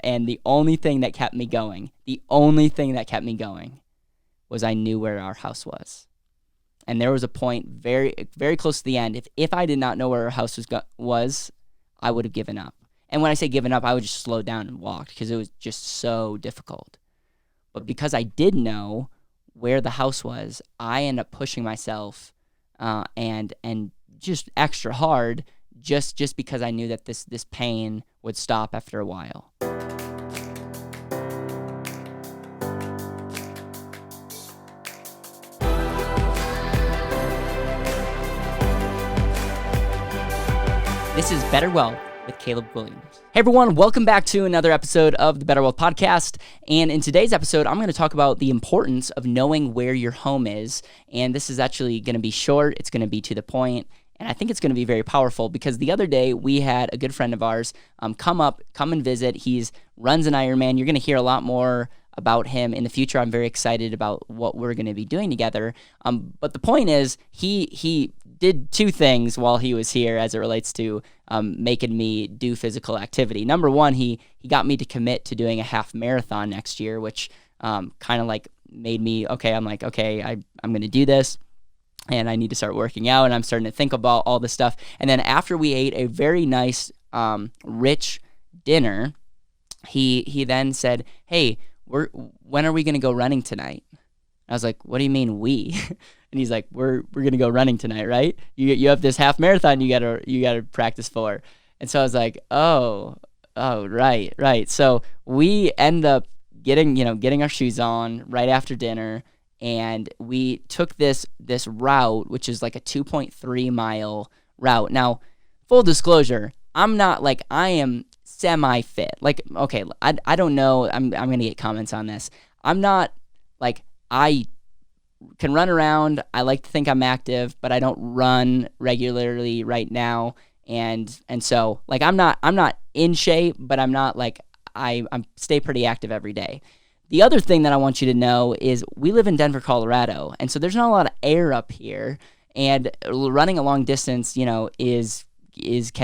And the only thing that kept me going was I knew where our house was. And there was a point very, very close to the end. If I did not know where our house was, I would have given up. And when I say given up, I would just slow down and walk because it was just so difficult. But because I did know where the house was, I ended up pushing myself and just extra hard just because I knew that this pain would stop after a while. This is BetterWealth with Caleb Guilliams. Hey everyone, welcome back to another episode of the BetterWealth podcast. And in today's episode, I'm going to talk about the importance of knowing where your home is. And this is actually going to be short. It's going to be to the point. And I think it's going to be very powerful because the other day we had a good friend of ours come and visit. He runs an Ironman. You're going to hear a lot more about him in the future. I'm very excited about what we're going to be doing together. But the point is, he did two things while he was here as it relates to making me do physical activity. Number one, he got me to commit to doing a half marathon next year, which kind of like made me, I'm going to do this. And I need to start working out, and I'm starting to think about all this stuff. And then after we ate a very nice, rich dinner, he then said, "Hey, when are we going to go running tonight?" I was like, "What do you mean we?" And he's like, "We're going to go running tonight, right? You have this half marathon you gotta practice for." And so I was like, "Oh, right." So we end up getting our shoes on right after dinner. And we took this route, which is like a 2.3 mile route. Now, full disclosure, I am semi-fit. Like, okay, I don't know. I'm going to get comments on this. I'm not, like, I can run around. I like to think I'm active, but I don't run regularly right now. And so, like, I'm not in shape, but I'm not, like, I'm stay pretty active every day. The other thing that I want you to know is we live in Denver, Colorado, and so there's not a lot of air up here, and running a long distance, can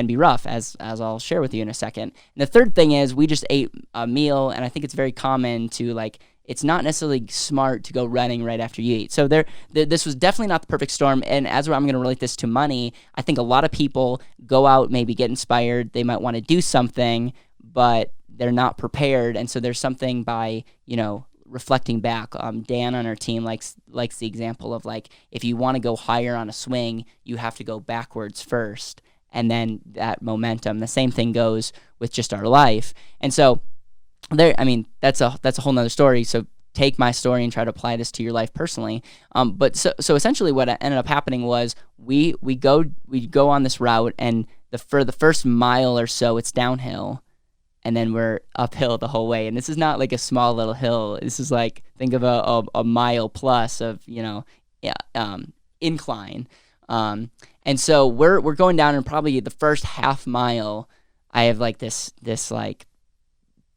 be rough, as I'll share with you in a second. And the third thing is we just ate a meal, and I think it's very common to, like, it's not necessarily smart to go running right after you eat. So this was definitely not the perfect storm, and as I'm going to relate this to money, I think a lot of people go out, maybe get inspired, they might want to do something, but they're not prepared, and so there's something by, reflecting back. Dan on our team likes the example of, like, if you want to go higher on a swing, you have to go backwards first, and then that momentum. The same thing goes with just our life, and so that's a whole nother story. So take my story and try to apply this to your life personally. But so essentially, what ended up happening was we go on this route, and for the first mile or so, it's downhill. And then we're uphill the whole way. And this is not like a small little hill. This is like, think of a mile plus of, incline. And so we're going down, and probably the first half mile, I have like this like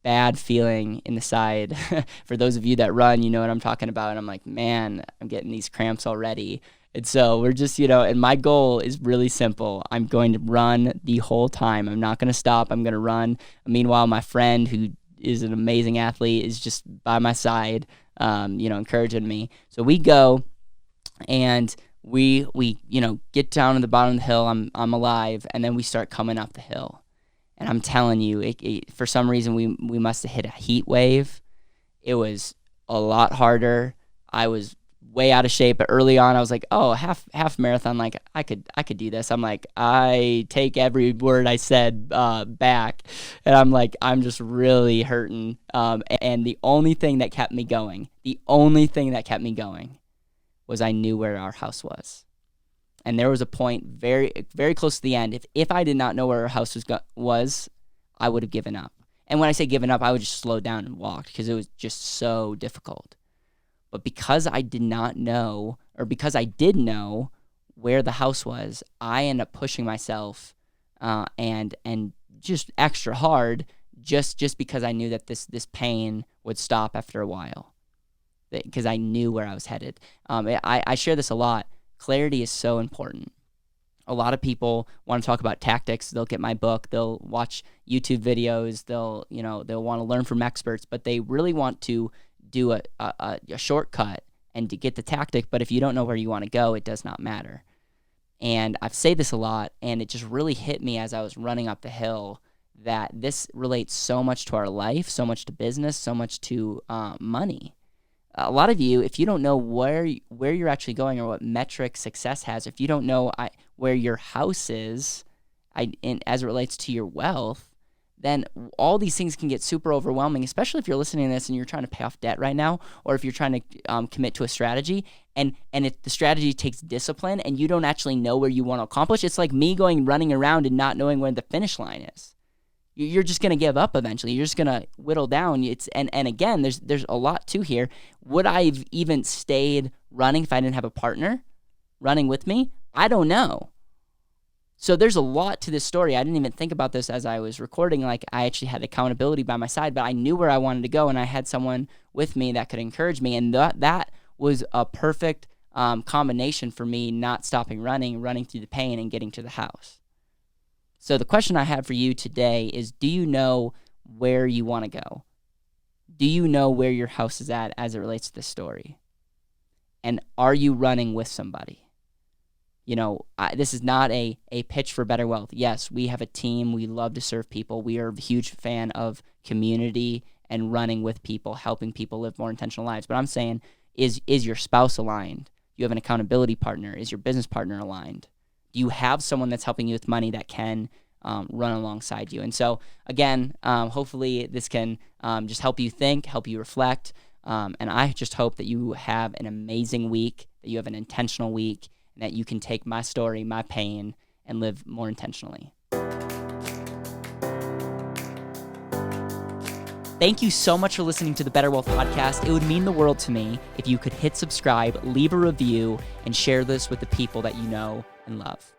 bad feeling in the side. For those of you that run, you know what I'm talking about. And I'm like, man, I'm getting these cramps already. And so we're just, and my goal is really simple. I'm going to run the whole time. I'm not going to stop. I'm going to run. Meanwhile, my friend, who is an amazing athlete, is just by my side, encouraging me. So we go, and we get down to the bottom of the hill. I'm alive. And then we start coming up the hill. And I'm telling you, for some reason, we must have hit a heat wave. It was a lot harder. I was way out of shape, but early on I was like, half marathon, like I could do this. I'm like, I take every word I said back, and I'm like, I'm just really hurting, and the only thing that kept me going was I knew where our house was. And there was a point very, very close to the end. If I did not know where our house was, I would have given up. And when I say given up, I would just slow down and walk because it was just so difficult. But because I did not know, or because I did know where the house was, I ended up pushing myself and just extra hard just because I knew that this pain would stop after a while, because I knew where I was headed. I share this a lot. Clarity is so important. A lot of people want to talk about tactics. They'll get my book, they'll watch YouTube videos, they'll want to learn from experts, but they really want to do a shortcut and to get the tactic. But if you don't know where you want to go, it does not matter. And I've said this a lot, and it just really hit me as I was running up the hill that this relates so much to our life, so much to business, so much to money. A lot of you, if you don't know where you're actually going or what metric success has, if you don't know where your house is as it relates to your wealth, then all these things can get super overwhelming, especially if you're listening to this and you're trying to pay off debt right now, or if you're trying to commit to a strategy, and if the strategy takes discipline and you don't actually know where you want to accomplish. It's like me running around and not knowing where the finish line is. You're just going to give up eventually. You're just going to whittle down. And again, there's a lot to here. Would I have even stayed running if I didn't have a partner running with me? I don't know. So there's a lot to this story. I didn't even think about this as I was recording. Like, I actually had accountability by my side, but I knew where I wanted to go, and I had someone with me that could encourage me. And that was a perfect combination for me not stopping running through the pain and getting to the house. So the question I have for you today is, do you know where you want to go? Do you know where your house is at as it relates to this story? And are you running with somebody? This is not a pitch for BetterWealth. Yes, we have a team. We love to serve people. We are a huge fan of community and running with people, helping people live more intentional lives. But I'm saying, is your spouse aligned? Do you have an accountability partner? Is your business partner aligned? Do you have someone that's helping you with money that can run alongside you? And so, again, hopefully this can just help you think, help you reflect. And I just hope that you have an amazing week, that you have an intentional week, and that you can take my story, my pain, and live more intentionally. Thank you so much for listening to the BetterWealth podcast. It would mean the world to me if you could hit subscribe, leave a review, and share this with the people that you know and love.